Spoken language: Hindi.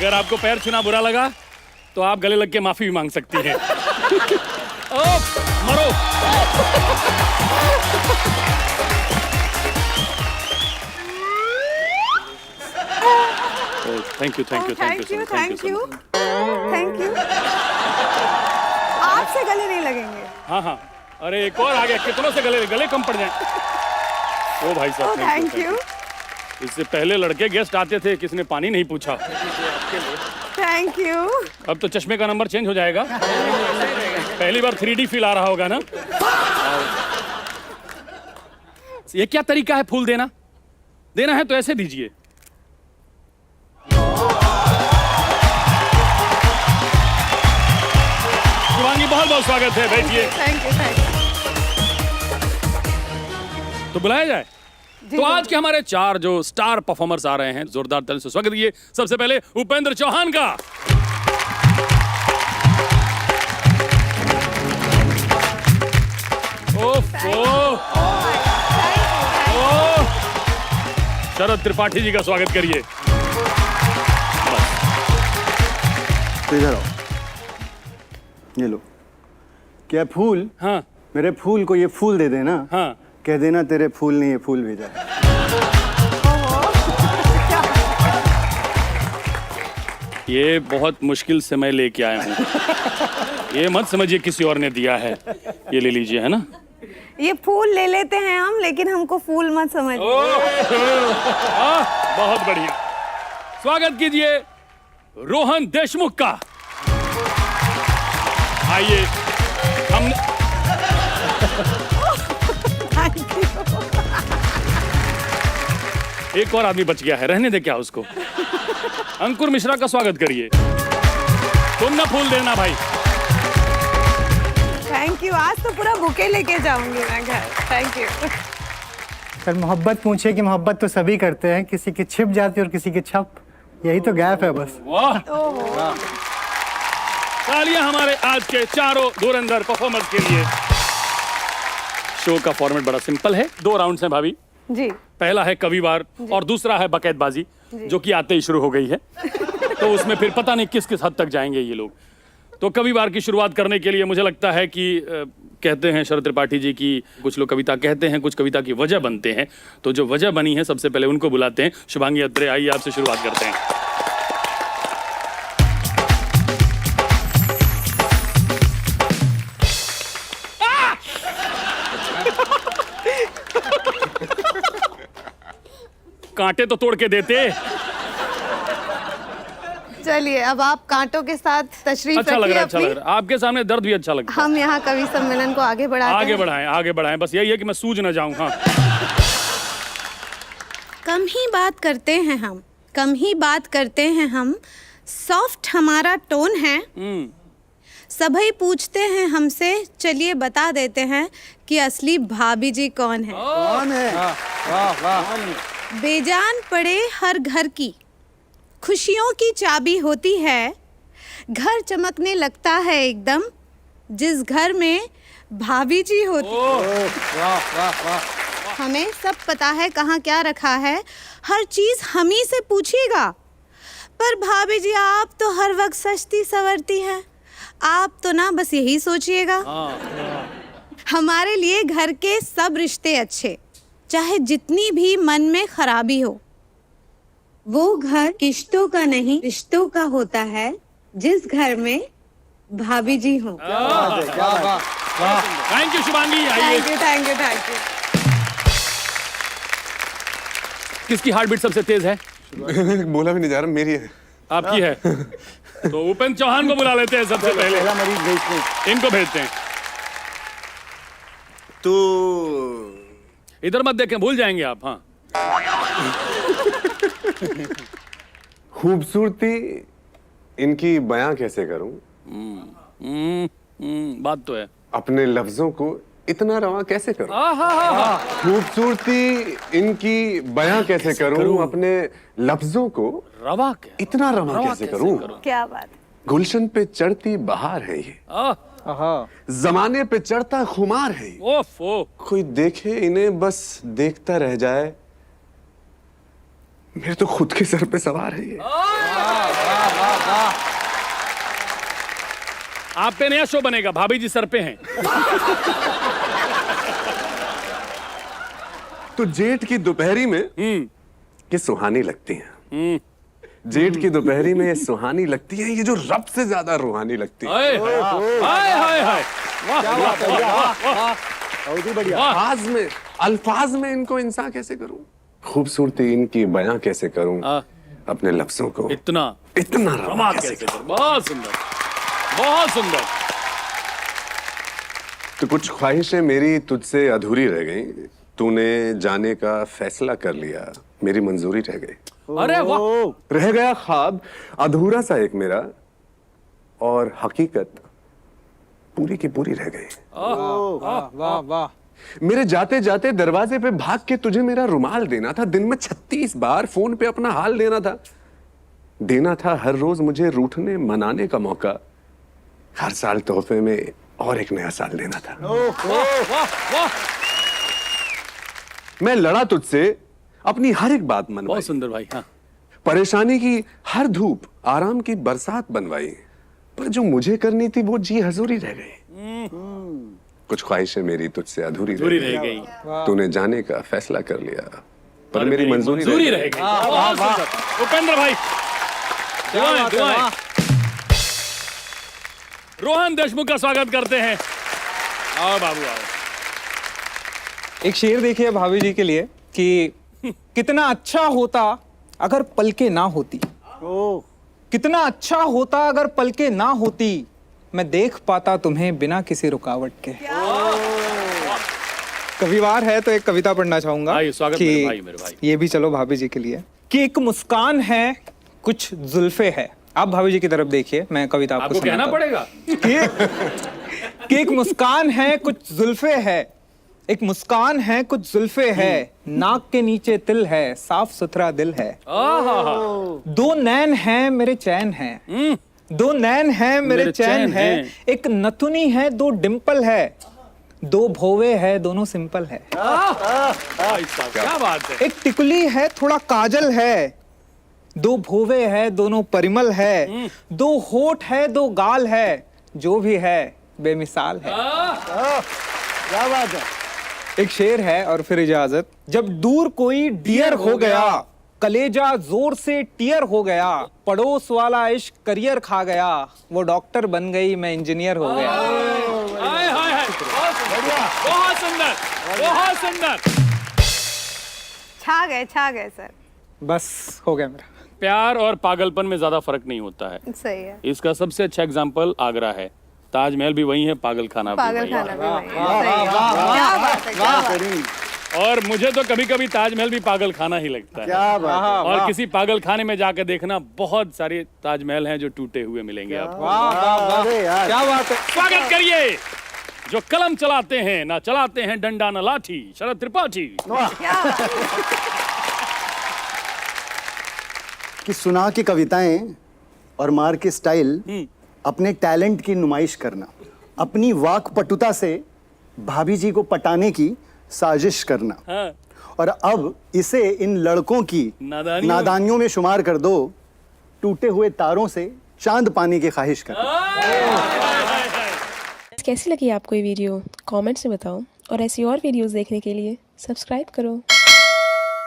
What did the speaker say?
अगर आपको पैर छूना बुरा लगा तो आप गले लग के माफी भी मांग सकती हैं। ओ, मरो। Thank you thank you thank you thank you thank you. आपसे गले नहीं लगेंगे। हाँ हाँ, अरे एक और आ गया, कितनों से गले कम पड़ जाए। ओ भाई साहब थैंक यू। इससे पहले लड़के गेस्ट आते थे, किसने पानी नहीं पूछा। Thank you. अब तो चश्मे का नंबर चेंज हो जाएगा। पहली बार 3D फील आ रहा होगा ना। ये क्या तरीका है फूल देना? देना है तो ऐसे दीजिए। शिवांगी बहुत बहुत स्वागत है, बैठिए। Thank you thank you. तो बुलाया जाए। तो आज के हमारे 4 जो स्टार परफॉर्मर्स आ रहे हैं, जोरदार ताली से स्वागत कीजिए। सबसे पहले उपेंद्र चौहान का। शरद त्रिपाठी जी का स्वागत करिए। इधर आओ, ये लो। क्या फूल? हाँ मेरे फूल को ये फूल दे देना। हाँ, कह देना तेरे फूल ने ये फूल भेजा है। ये बहुत मुश्किल से मैं लेके आया हूँ। ये मत समझिए किसी और ने दिया है। ये ले लीजिए, है ना। ये फूल ले लेते हैं हम, लेकिन हमको फूल मत समझिए। बहुत बढ़िया। स्वागत कीजिए रोहन देशमुख का। आइए हमने एक और आदमी बच गया है, रहने दे क्या उसको। अंकुर मिश्रा का स्वागत करिए। तुम ना फूल देना भाई। Thank you. आज तो पूरा बुके लेके जाऊंगी मैं घर। Thank you. सर मोहब्बत पूछे कि मोहब्बत तो सभी करते हैं, किसी की छिप जाती है और किसी की छप, यही तो गैप है बस। वाह, तालियां हमारे आज के चारों धुरंधर परफॉर्मर्स के लिए। शो का फॉर्मेट बड़ा सिंपल है, 2 राउंड्स हैं भाभी जी। पहला है कविवार और दूसरा है बकैतबाजी, जो कि आते ही शुरू हो गई है। तो उसमें फिर पता नहीं किस किस हद तक जाएंगे ये लोग। तो कविवार की शुरुआत करने के लिए मुझे लगता है कि कहते हैं शरद त्रिपाठी जी की कुछ लोग कविता कहते हैं, कुछ कविता की वजह बनते हैं। तो जो वजह बनी है सबसे पहले उनको बुलाते हैं। शुभांगी अत्रे, आइए आपसे शुरुआत करते हैं। कांटे तो तोड़ के देते। चलिए अब आप कांटों के साथ तशरीफ अच्छा लग रहा है, रखिए अच्छा लग अपनी। रहा है। आपके सामने दर्द भी अच्छा लगता है। हम यहाँ कवि सम्मेलन को आगे बढ़ाते आगे हैं। बढ़ाएं, आगे बढ़ाएं। बस यही है कि मैं सूझ ना जाऊं। हाँ, कम ही बात करते हैं हम, कम ही बात करते हैं हम, सॉफ्ट हमारा टोन है। सभी पूछते हैं हमसे, चलिए बता देते हैं कि असली भाभी जी कौन है। कौन है? वाह वाह। बेजान पड़े हर घर की खुशियों की चाबी होती है। घर चमकने लगता है एकदम जिस घर में भाभी जी होती है। वाह वाह वाह। हमें सब पता है कहाँ क्या रखा है, हर चीज हम ही से पूछिएगा। पर भाभी जी आप तो हर वक्त सजती संवरती हैं, आप तो ना बस यही सोचिएगा। हमारे लिए घर के सब रिश्ते अच्छे, चाहे जितनी भी मन में खराबी हो। वो घर किश्तों का नहीं रिश्तों का होता है जिस घर में भाभी जी हो। Thank you Shubhangi. आइए, thank you thank you thank you. किसकी हार्ट बीट सबसे तेज है? बोला भी नहीं जा रहा, मेरी है। आपकी है। तो उपेंद्र चौहान को बुला लेते हैं सबसे पहले। पहला मरीज भेजते हैं। इनको भेजते हैं। तो इधर मत देखें, भूल जाएंगे आप। हाँ, खूबसूरती इनकी बयां कैसे करूं, बात तो है। अपने लफ्जों को इतना रवा कैसे करूं, खूबसूरती इनकी बयां कैसे करूं, अपने लफ्जों को रवा क्या? इतना रवा कैसे करूं। क्या बात। गुलशन पे चढ़ती बहार है ये, जमाने पे चढ़ता खुमार है ये। ओफ, कोई देखे इन्हें बस देखता रह जाए, मेरे तो खुद के सर पे सवार है ये। आप पे नया शो बनेगा, भाभी जी सर पे हैं। तो जेठ की दोपहरी में ये सुहानी लगती हैं। जेठ की दोपहरी में ये सुहानी लगती है, ये जो रब से ज्यादा रूहानी लगती है। हाय हाय हाय हाय, वाह बहुत ही बढ़िया। अल्फाज में इनको इंसान कैसे करूं, खूबसूरती इनकी बयां कैसे करूं, अपने लफ्जों को इतना रवा कैसे कर, बहुत सुंदर, बहुत सुंदर। तो कुछ ख्वाहिशें मेरी तुझसे अधूरी रह गई, तूने जाने का फैसला कर लिया, मेरी मंजूरी रह गई। अरे वाह, रह गया ख्वाब अधूरा सा एक मेरा, और हकीकत पूरी की पूरी रह गई। वाह वाह। मेरे जाते जाते दरवाजे पे भाग के तुझे मेरा रुमाल देना था, दिन में 36 बार फोन पे अपना हाल देना था हर रोज मुझे रूठने मनाने का मौका, हर साल तोहफे में और एक नया साल देना था। मैं लड़ा तुझसे, अपनी हर एक बात मनवाई, बहुत सुंदर भाई। हाँ, परेशानी की हर धूप आराम की बरसात बनवाई, पर जो मुझे करनी थी वो जी हजूरी रह गई। कुछ ख्वाहिशें मेरी तुझसे अधूरी रह गई। तूने जाने का फैसला कर लिया, पर मेरी मंजूरी रह गई। बहुत सुंदर। उपेंद्र भाई, दुआएं। रोहन देशमुख का स्वागत करते हैं। आओ बाबू आओ। एक शेर देखिए भाभी जी के लिए कि कितना अच्छा होता अगर पलके ना होती, कितना अच्छा होता अगर पलके ना होती, मैं देख पाता तुम्हें बिना किसी रुकावट के। कविवार है तो एक कविता पढ़ना चाहूंगा भाई, स्वागत कि मेरे भाई। ये भी चलो भाभी जी के लिए कि एक मुस्कान है कुछ जुल्फे है। आप भाभी जी की तरफ देखिए, मैं कविता आपको कहना पड़ेगा कि एक मुस्कान है कुछ जुल्फे है, एक मुस्कान है कुछ जुल्फे है, नाक के नीचे तिल है, साफ सुथरा दिल है। दो नैन हैं मेरे चैन है, दो नैन हैं मेरे चैन है, एक नथुनी है दो डिंपल है, दो भोवे है दोनों सिंपल है। क्या बात है। एक टिकुली है थोड़ा काजल है, दो भोवे है दोनों परिमल है, दो होठ है दो गाल है, जो भी है बेमिसाल है। क्या बात है। एक शेर है और फिर इजाजत। जब दूर कोई डियर हो गया, कलेजा जोर से टीयर हो गया, पड़ोस वाला इश्क करियर खा गया, वो डॉक्टर बन गई मैं इंजीनियर हो गया। हाय हाय हाय, बहुत सुंदर, बहुत सुंदर। छा गए सर। बस हो गया मेरा। प्यार और पागलपन में ज्यादा फर्क नहीं होता है। सही है। इसका सबसे अच्छा एग्जाम्पल आगरा है, ताजमहल भी वही है, पागल खाना भी वही है। क्या बात है, क्या बात है। और मुझे तो कभी कभी ताजमहल भी पागल खाना ही लगता है। क्या बात है। और किसी पागल खाने में जाकर देखना, बहुत सारे ताजमहल हैं जो टूटे हुए मिलेंगे आपको। अरे यार, क्या बात है। स्वागत करिए जो कलम चलाते हैं ना चलाते हैं डंडा न लाठी, शरद त्रिपाठी। कि सुना की कविताएं और मार के स्टाइल, अपने टैलेंट की नुमाइश करना, अपनी वाकपटुता से भाभी जी को पटाने की साजिश करना, हाँ। और अब इसे इन लड़कों की नादानियों में शुमार कर दो, टूटे हुए तारों से चांद पाने की ख्वाहिश करना। कैसी लगी आपको ये वीडियो कमेंट्स में बताओ, और ऐसी और वीडियोस देखने के लिए सब्सक्राइब करो।